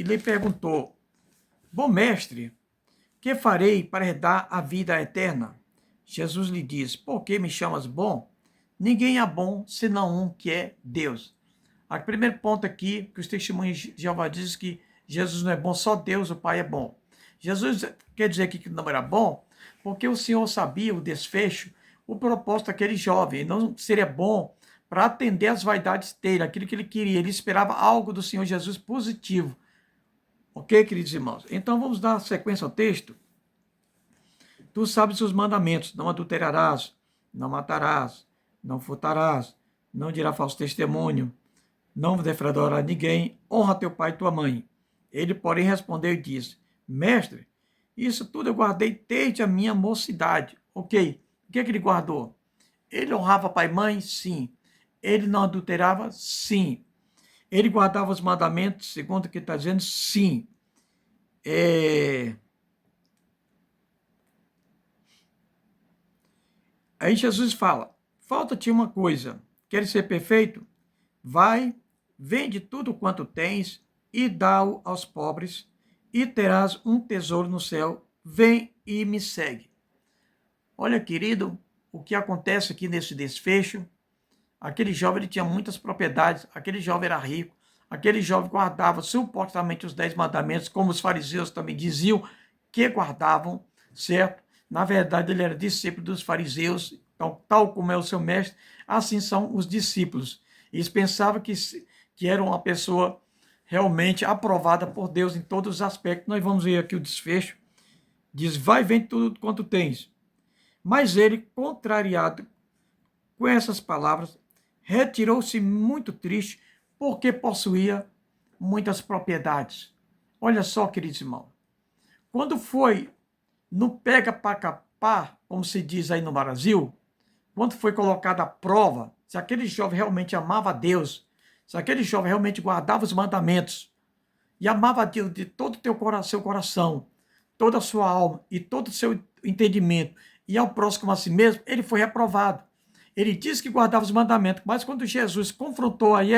e lhe perguntou: Bom mestre, que farei para herdar a vida eterna? Jesus lhe disse: Por que me chamas bom? Ninguém é bom senão um que é Deus. O primeiro ponto aqui, que os testemunhos de Jeová dizem que Jesus não é bom, só Deus, o Pai, é bom. Jesus quer dizer aqui que não era bom, porque o Senhor sabia o desfecho, o propósito daquele jovem. Ele não seria bom para atender às vaidades dele, aquilo que ele queria. Ele esperava algo do Senhor Jesus positivo. Ok, queridos irmãos? Então vamos dar sequência ao texto. Tu sabes os mandamentos: não adulterarás, não matarás, não furtarás, não dirás falso testemunho, não defraudarás ninguém, honra teu pai e tua mãe. Ele, porém, respondeu e disse: Mestre, isso tudo eu guardei desde a minha mocidade. Ok, o que é que ele guardou? Ele honrava pai e mãe? Sim. Ele não adulterava? Sim. Ele guardava os mandamentos, segundo o que está dizendo? Sim. Aí Jesus fala: falta-te uma coisa. Queres ser perfeito? Vai, vende tudo quanto tens e dá-o aos pobres, e terás um tesouro no céu. Vem e me segue. Olha, querido, o que acontece aqui nesse desfecho? Aquele jovem ele tinha muitas propriedades, aquele jovem era rico, aquele jovem guardava supostamente os 10 mandamentos, como os fariseus também diziam que guardavam, certo? Na verdade, ele era discípulo dos fariseus, então, tal como é o seu mestre, assim são os discípulos. Eles pensavam que era uma pessoa realmente aprovada por Deus em todos os aspectos. Nós vamos ver aqui o desfecho. Diz: vai, vende tudo quanto tens. Mas ele, contrariado com essas palavras, retirou-se muito triste, porque possuía muitas propriedades. Olha só, queridos irmãos, quando foi no pega para capar, como se diz aí no Brasil, quando foi colocada a prova, se aquele jovem realmente amava a Deus, se aquele jovem realmente guardava os mandamentos e amava a Deus de todo o seu coração, toda a sua alma e todo o seu entendimento, e ao próximo a si mesmo, ele foi reprovado. Ele disse que guardava os mandamentos, mas quando Jesus confrontou aí,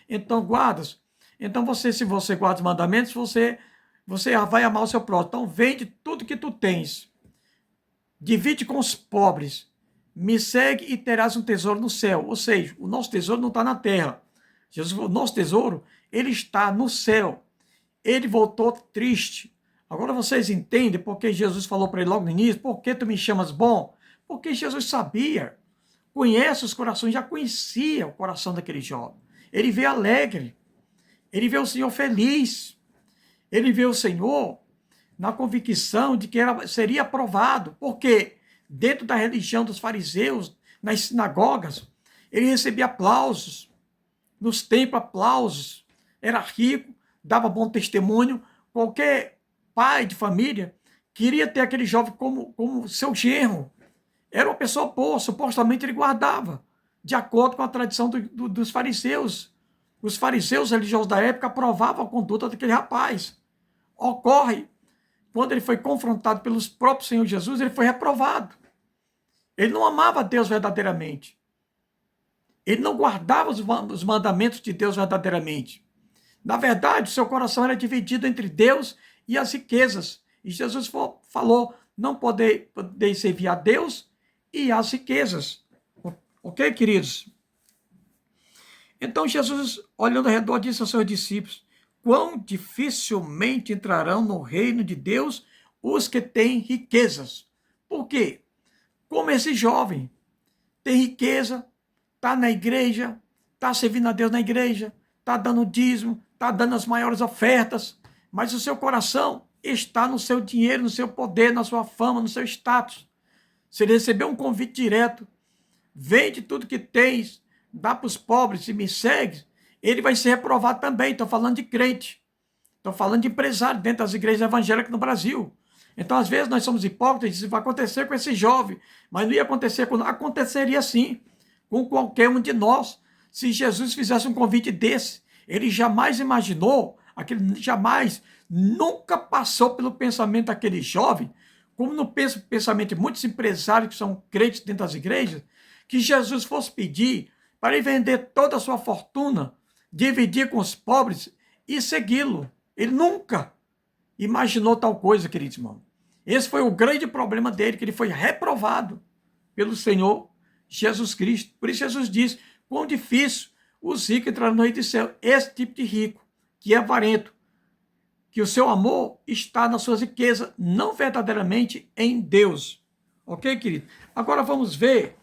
então guardas. Então se você guarda os mandamentos, você vai amar o seu próximo. Então vende tudo que tu tens, divide com os pobres, me segue e terás um tesouro no céu. Ou seja, o nosso tesouro não está na terra. Jesus, o nosso tesouro, ele está no céu. Ele voltou triste. Agora vocês entendem porque Jesus falou para ele logo no início: por que tu me chamas bom? Porque Jesus sabia, conhece os corações, já conhecia o coração daquele jovem. Ele vê alegre, ele vê o Senhor feliz, ele vê o Senhor na convicção de que seria aprovado, porque dentro da religião dos fariseus, nas sinagogas, ele recebia aplausos, nos templos aplausos, era rico, dava bom testemunho. Qualquer pai de família queria ter aquele jovem como seu genro. Era uma pessoa boa, supostamente ele guardava, de acordo com a tradição dos fariseus. Os fariseus religiosos da época aprovavam a conduta daquele rapaz. Ocorre, quando ele foi confrontado pelos próprios Senhor Jesus, ele foi reprovado. Ele não amava Deus verdadeiramente. Ele não guardava os mandamentos de Deus verdadeiramente. Na verdade, seu coração era dividido entre Deus e as riquezas. E Jesus falou: não podeis servir a Deus e as riquezas. Ok, queridos? Então Jesus, olhando ao redor, disse aos seus discípulos: quão dificilmente entrarão no reino de Deus os que têm riquezas. Por quê? Como esse jovem tem riqueza, está na igreja, está servindo a Deus na igreja, está dando dízimo, está dando as maiores ofertas, mas o seu coração está no seu dinheiro, no seu poder, na sua fama, no seu status. Se ele receber um convite direto: vende tudo que tens, dá para os pobres e me segue, ele vai ser reprovado também. Estou falando de crente, estou falando de empresário dentro das igrejas evangélicas no Brasil. Então, às vezes, nós somos hipócritas, isso vai acontecer com esse jovem, mas não ia acontecer com... Aconteceria sim com qualquer um de nós, se Jesus fizesse um convite desse. Ele jamais imaginou, nunca passou pelo pensamento daquele jovem, como no pensamento de muitos empresários que são crentes dentro das igrejas, que Jesus fosse pedir para ele vender toda a sua fortuna, dividir com os pobres e segui-lo. Ele nunca imaginou tal coisa, queridos irmãos. Esse foi o grande problema dele, que ele foi reprovado pelo Senhor Jesus Cristo. Por isso Jesus diz, quão difícil os ricos entrarem no reino do céu. Esse tipo de rico, que é avarento, que o seu amor está nas suas riquezas, não verdadeiramente em Deus. Ok, querido? Agora vamos ver,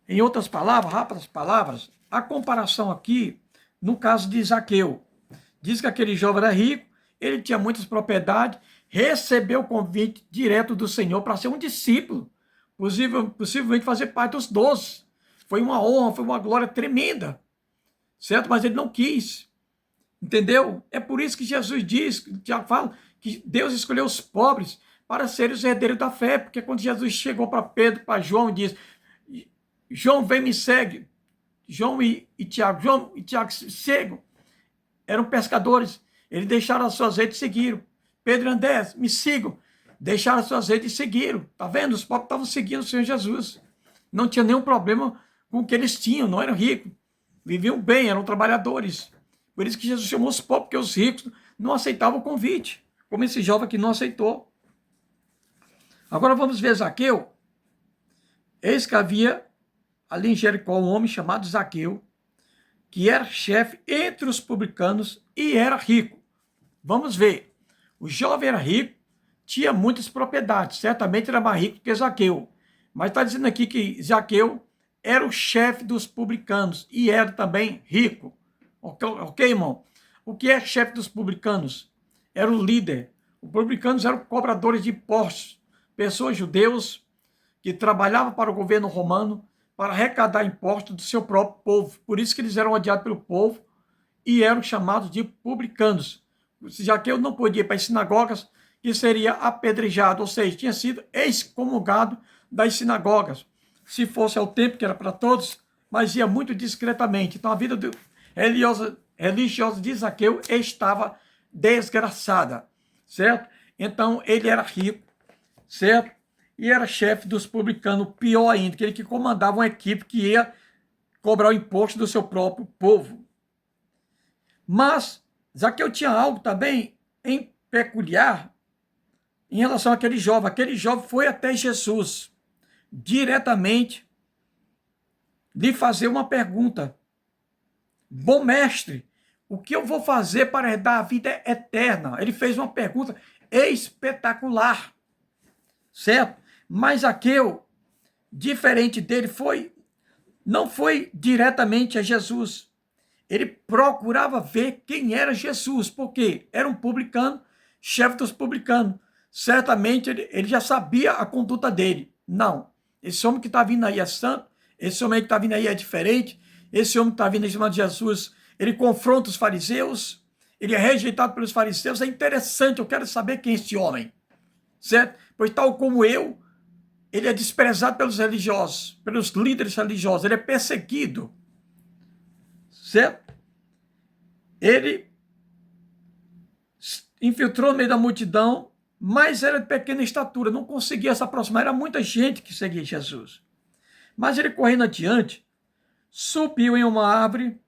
em outras palavras, rápidas palavras, a comparação aqui no caso de Zaqueu. Diz que aquele jovem era rico, ele tinha muitas propriedades, recebeu o convite direto do Senhor para ser um discípulo, possivelmente fazer parte dos 12. Foi uma honra, foi uma glória tremenda, certo? Mas ele não quis, entendeu? É por isso que Jesus diz, já fala, que Deus escolheu os pobres para serem os herdeiros da fé, porque quando Jesus chegou para Pedro, para João, e diz, João, vem me segue, João e Tiago seguem, eram pescadores, eles deixaram as suas redes e seguiram. Pedro e André, me sigam, deixaram as suas redes e seguiram. Tá vendo? Os pobres estavam seguindo o Senhor Jesus. Não tinha nenhum problema com o que eles tinham, não eram ricos. Viviam bem, eram trabalhadores. Por isso que Jesus chamou os pobres, porque os ricos não aceitavam o convite, como esse jovem que não aceitou. Agora vamos ver Zaqueu. Eis que havia ali em Jericó um homem chamado Zaqueu, que era chefe entre os publicanos e era rico. Vamos ver. O jovem era rico, tinha muitas propriedades, certamente era mais rico que Zaqueu. Mas está dizendo aqui que Zaqueu era o chefe dos publicanos e era também rico. Ok, irmão? O que é chefe dos publicanos? Era o líder. Os publicanos eram cobradores de impostos, pessoas judeus que trabalhavam para o governo romano para arrecadar impostos do seu próprio povo. Por isso que eles eram odiados pelo povo e eram chamados de publicanos. Zaqueu não podia ir para as sinagogas e seria apedrejado, ou seja, tinha sido excomungado das sinagogas. Se fosse ao tempo, que era para todos, mas ia muito discretamente. Então a vida religiosa de Zaqueu estava desgraçada, certo? Então ele era rico, certo? E era chefe dos publicanos, pior ainda, que ele que comandava uma equipe que ia cobrar o imposto do seu próprio povo. Mas Zaqueu tinha algo também em peculiar em relação àquele jovem. Aquele jovem foi até Jesus diretamente lhe fazer uma pergunta. Bom mestre, o que eu vou fazer para herdar a vida eterna? Ele fez uma pergunta espetacular, certo? Mas Zaqueu, diferente dele, não foi diretamente a Jesus. Ele procurava ver quem era Jesus, porque era um publicano, chefe dos publicanos. Certamente ele já sabia a conduta dele. Não, esse homem que está vindo aí é santo, esse homem que está vindo aí é diferente, esse homem que está vindo em cima de Jesus, ele confronta os fariseus, ele é rejeitado pelos fariseus. É interessante, eu quero saber quem é esse homem, certo? Pois tal como eu, ele é desprezado pelos religiosos, pelos líderes religiosos, ele é perseguido, certo? Ele infiltrou no meio da multidão, mas era de pequena estatura, não conseguia se aproximar, era muita gente que seguia Jesus. Mas ele, correndo adiante, subiu em uma árvore,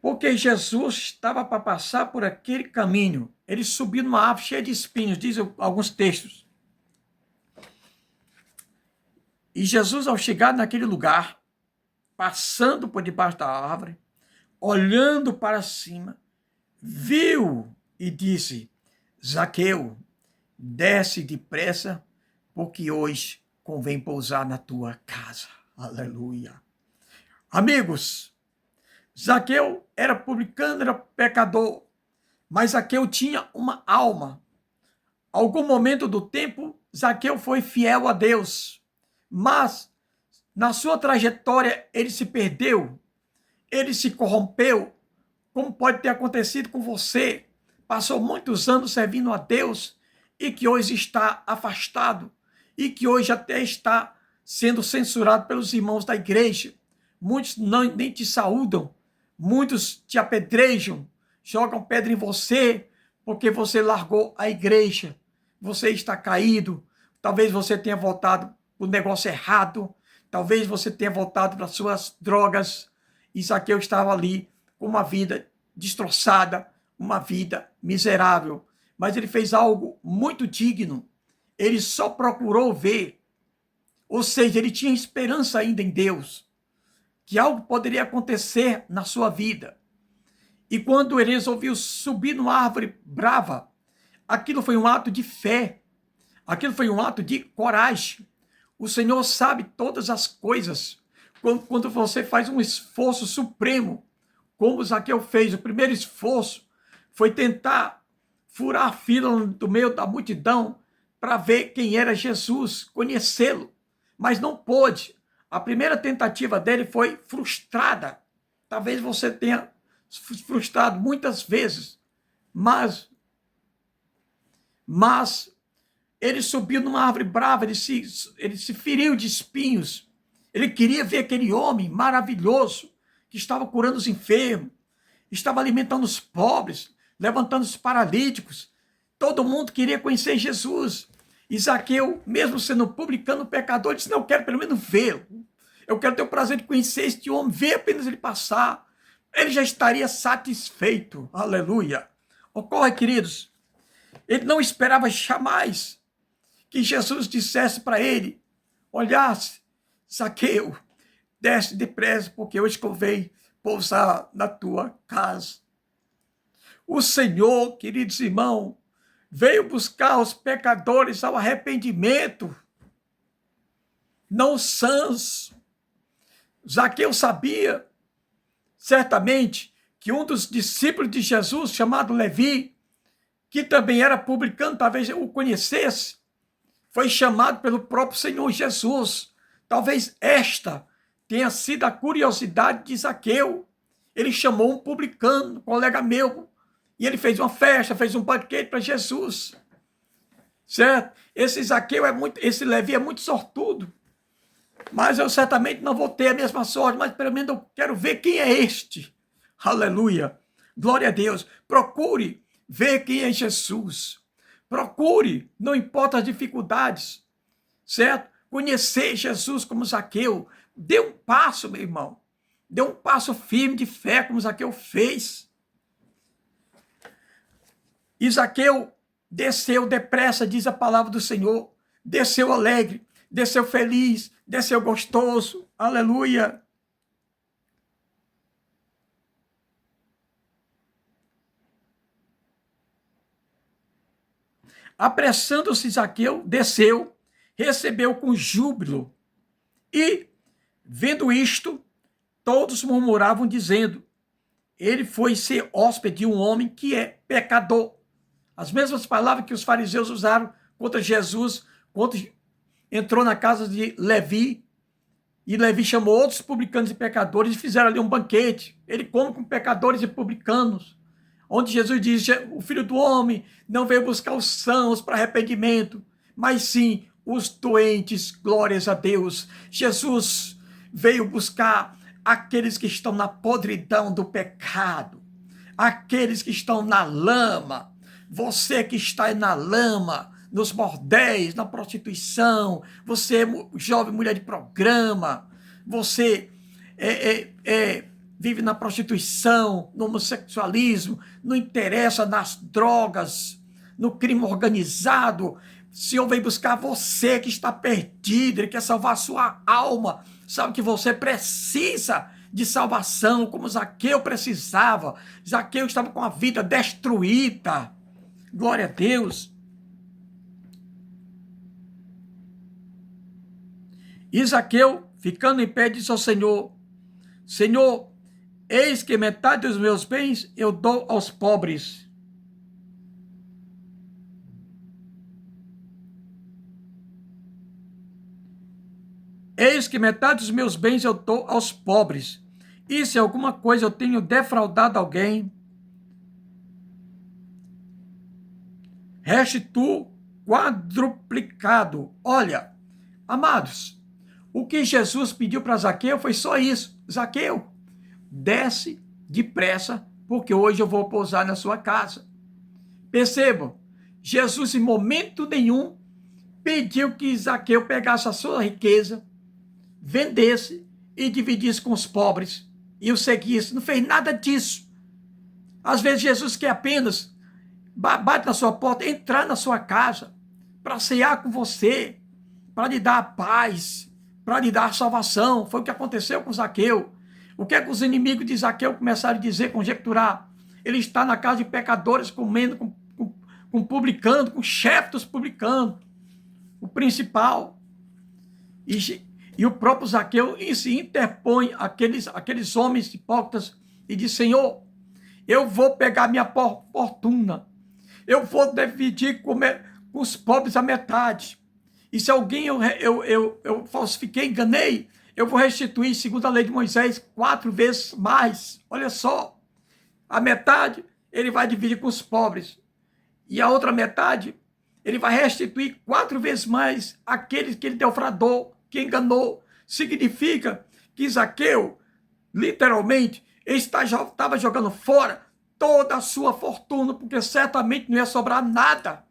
porque Jesus estava para passar por aquele caminho. Ele subiu numa árvore cheia de espinhos, dizem alguns textos. E Jesus, ao chegar naquele lugar, passando por debaixo da árvore, olhando para cima, viu e disse, Zaqueu, desce depressa, porque hoje convém pousar na tua casa. Aleluia. Amigos, Zaqueu era publicano, era pecador, mas Zaqueu tinha uma alma. Algum momento do tempo, Zaqueu foi fiel a Deus, mas na sua trajetória ele se perdeu, ele se corrompeu, como pode ter acontecido com você. Passou muitos anos servindo a Deus e que hoje está afastado e que hoje até está sendo censurado pelos irmãos da igreja. Muitos nem te saúdam, muitos te apedrejam, jogam pedra em você porque você largou a igreja. Você está caído, talvez você tenha voltado para o negócio errado, talvez você tenha voltado para as suas drogas. E Zaqueu estava ali com uma vida destroçada, uma vida miserável. Mas ele fez algo muito digno. Ele só procurou ver, ou seja, ele tinha esperança ainda em Deus, que algo poderia acontecer na sua vida. E quando ele resolveu subir numa árvore brava, aquilo foi um ato de fé, aquilo foi um ato de coragem. O Senhor sabe todas as coisas. Quando você faz um esforço supremo, como Zaqueu fez, o primeiro esforço foi tentar furar a fila do meio da multidão para ver quem era Jesus, conhecê-lo, mas não pôde. A primeira tentativa dele foi frustrada. Talvez você tenha frustrado muitas vezes, mas ele subiu numa árvore brava, ele se feriu de espinhos. Ele queria ver aquele homem maravilhoso que estava curando os enfermos, estava alimentando os pobres, levantando os paralíticos. Todo mundo queria conhecer Jesus. E Zaqueu, mesmo sendo publicano pecador, disse: não, eu quero pelo menos vê-lo. Eu quero ter o prazer de conhecer este homem, ver apenas ele passar. Ele já estaria satisfeito. Aleluia. Ocorre, queridos, ele não esperava jamais que Jesus dissesse para ele, olhasse: Zaqueu, desce depressa, porque hoje convém pousar na tua casa. O Senhor, queridos irmãos, veio buscar os pecadores ao arrependimento, não sãos. Zaqueu sabia, certamente, que um dos discípulos de Jesus, chamado Levi, que também era publicano, talvez o conhecesse, foi chamado pelo próprio Senhor Jesus. Talvez esta tenha sido a curiosidade de Zaqueu. Ele chamou um publicano, um colega meu, e ele fez uma festa, fez um banquete para Jesus. Certo? Esse Zaqueu esse Levi é muito sortudo. Mas eu certamente não vou ter a mesma sorte, mas pelo menos eu quero ver quem é este. Aleluia. Glória a Deus. Procure ver quem é Jesus. Procure, não importa as dificuldades, certo? Conhecer Jesus como Zaqueu. Dê um passo, meu irmão. Dê um passo firme de fé, como Zaqueu fez. E Zaqueu desceu depressa, diz a palavra do Senhor. Desceu alegre, desceu feliz, desceu gostoso. Aleluia. Apressando-se, Zaqueu desceu, recebeu com júbilo. E, vendo isto, todos murmuravam, dizendo: ele foi ser hóspede de um homem que é pecador. As mesmas palavras que os fariseus usaram contra Jesus, quando entrou na casa de Levi, e Levi chamou outros publicanos e pecadores e fizeram ali um banquete. Ele come com pecadores e publicanos, onde Jesus diz: o Filho do Homem não veio buscar os sãos para arrependimento, mas sim os doentes. Glórias a Deus. Jesus veio buscar aqueles que estão na podridão do pecado, aqueles que estão na lama. Você que está na lama, nos bordéis, na prostituição, você é jovem mulher de programa, você vive na prostituição, no homossexualismo, não interessa, nas drogas, no crime organizado. O Senhor vem buscar você que está perdido, Ele quer salvar a sua alma. Sabe que você precisa de salvação, como Zaqueu precisava. Zaqueu estava com a vida destruída. Glória a Deus. E Zaqueu, ficando em pé, disse ao Senhor: Senhor, eis que metade dos meus bens eu dou aos pobres. Eis que metade dos meus bens eu dou aos pobres. E se alguma coisa eu tenho defraudado alguém, restituo quadruplicado. Olha, amados, o que Jesus pediu para Zaqueu foi só isso: Zaqueu, desce depressa, porque hoje eu vou pousar na sua casa. Percebam, Jesus em momento nenhum pediu que Zaqueu pegasse a sua riqueza, vendesse e dividisse com os pobres e o seguisse. Não fez nada disso. Às vezes Jesus quer apenas bate na sua porta, entrar na sua casa, para cear com você, para lhe dar a paz, para lhe dar a salvação. Foi o que aconteceu com Zaqueu. O que é que os inimigos de Zaqueu começaram a dizer, conjecturar? Ele está na casa de pecadores, comendo com publicano, com o chefe dos publicanos, o principal. E o próprio Zaqueu se interpõe aqueles homens hipócritas e diz: Senhor, eu vou pegar minha fortuna, eu vou dividir com os pobres a metade. E se alguém eu falsifiquei, enganei, eu vou restituir, segundo a lei de Moisés, 4 vezes mais. Olha só, a metade ele vai dividir com os pobres. E a outra metade, ele vai restituir 4 vezes mais aqueles que ele defraudou, que enganou. Significa que Zaqueu, literalmente, estava jogando fora toda a sua fortuna, porque certamente não ia sobrar nada.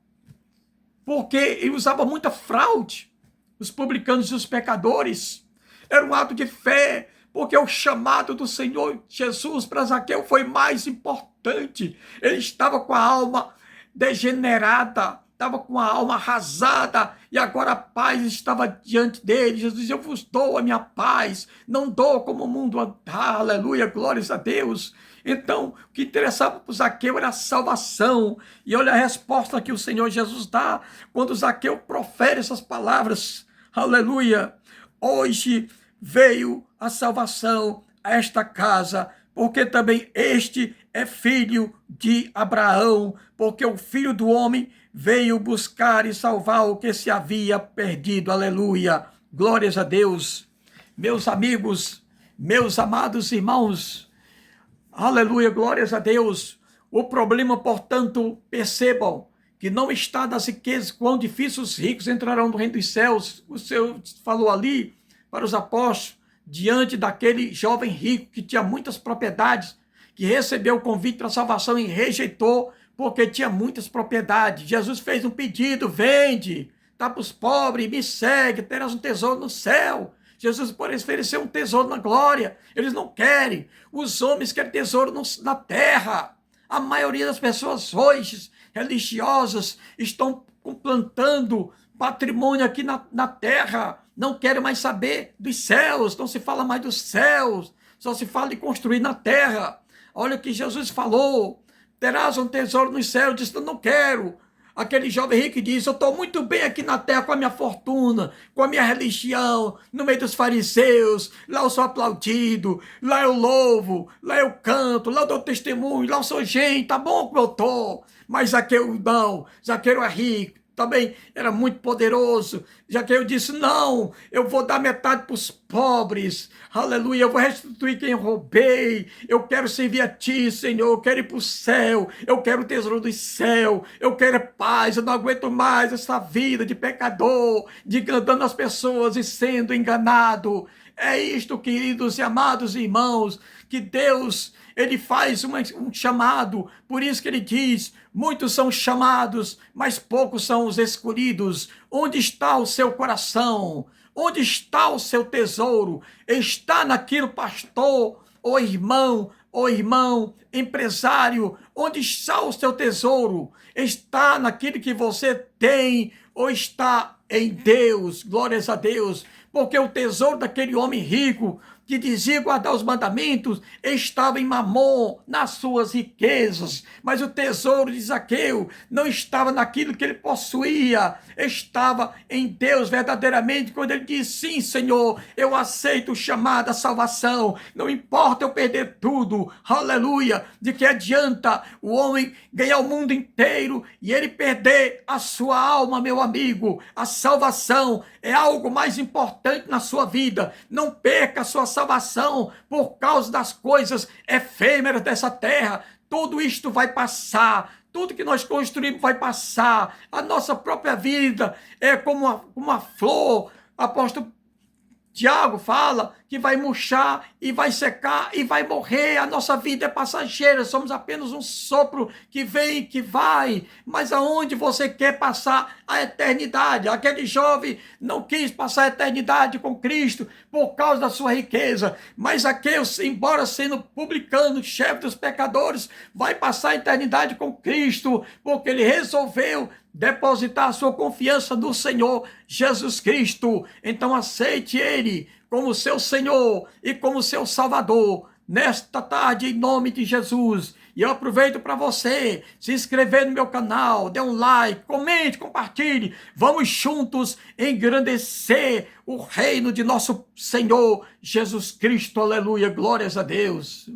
Porque ele usava muita fraude. Os publicanos e os pecadores. Era um ato de fé, porque o chamado do Senhor Jesus para Zaqueu foi mais importante. Ele estava com a alma degenerada, estava com a alma arrasada, e agora a paz estava diante dele. Jesus disse: eu vos dou a minha paz, não dou como o mundo dá. Aleluia, glórias a Deus. Então, o que interessava para o Zaqueu era a salvação. E olha a resposta que o Senhor Jesus dá quando Zaqueu profere essas palavras. Aleluia. Hoje veio a salvação a esta casa, porque também este é filho de Abraão, porque o Filho do Homem veio buscar e salvar o que se havia perdido. Aleluia. Glórias a Deus. Meus amigos, meus amados irmãos, aleluia, glórias a Deus. O problema, portanto, percebam que não está nas riquezas, quão difícil os ricos entrarão no reino dos céus. O Senhor falou ali para os apóstolos, diante daquele jovem rico que tinha muitas propriedades, que recebeu o convite para a salvação e rejeitou, porque tinha muitas propriedades. Jesus fez um pedido: vende, dá para os pobres, me segue, terás um tesouro no céu. Jesus pode oferecer um tesouro na glória. Eles não querem. Os homens querem tesouro na terra. A maioria das pessoas hoje, religiosas, estão plantando patrimônio aqui na terra. Não querem mais saber dos céus. Não se fala mais dos céus. Só se fala de construir na terra. Olha o que Jesus falou: terás um tesouro nos céus. Disse: eu não quero. Aquele jovem rico diz: eu estou muito bem aqui na terra com a minha fortuna, com a minha religião, no meio dos fariseus. Lá eu sou aplaudido, lá eu louvo, lá eu canto, lá eu dou testemunho, lá eu sou gente, tá bom como eu estou. Mas Zaqueu não, Zaqueu é rico, também era muito poderoso. Zaqueu disse: não, eu vou dar metade para os pobres. Aleluia, eu vou restituir quem eu roubei. Eu quero servir a ti, Senhor. Eu quero ir para o céu. Eu quero o tesouro do céu. Eu quero paz. Eu não aguento mais essa vida de pecador, de enganando as pessoas e sendo enganado. É isto, queridos e amados irmãos, que Deus, ele faz um chamado. Por isso que ele diz: muitos são chamados, mas poucos são os escolhidos. Onde está o seu coração? Onde está o seu tesouro? Está naquilo, pastor, ou irmão, empresário? Onde está o seu tesouro? Está naquilo que você tem ou está em Deus? Glórias a Deus. Porque o tesouro daquele homem rico que dizia guardar os mandamentos estava em Mamon, nas suas riquezas. Mas o tesouro de Zaqueu não estava naquilo que ele possuía, estava em Deus verdadeiramente, quando ele disse: sim, Senhor, eu aceito o chamado à salvação, não importa eu perder tudo. Aleluia. De que adianta o homem ganhar o mundo inteiro e ele perder a sua alma, meu amigo? A salvação é algo mais importante na sua vida. Não perca a sua salvação por causa das coisas efêmeras dessa terra. Tudo isto vai passar. Tudo que nós construímos vai passar. A nossa própria vida é como uma flor. Apóstolo Tiago fala que vai murchar e vai secar e vai morrer. A nossa vida é passageira, somos apenas um sopro que vem e que vai. Mas aonde você quer passar a eternidade? Aquele jovem não quis passar a eternidade com Cristo por causa da sua riqueza, mas aquele, embora sendo publicano, chefe dos pecadores, vai passar a eternidade com Cristo, porque ele resolveu depositar a sua confiança no Senhor Jesus Cristo. Então aceite Ele como seu Senhor e como seu Salvador nesta tarde, em nome de Jesus. E eu aproveito para você se inscrever no meu canal, dê um like, comente, compartilhe. Vamos juntos engrandecer o reino de nosso Senhor Jesus Cristo. Aleluia, glórias a Deus.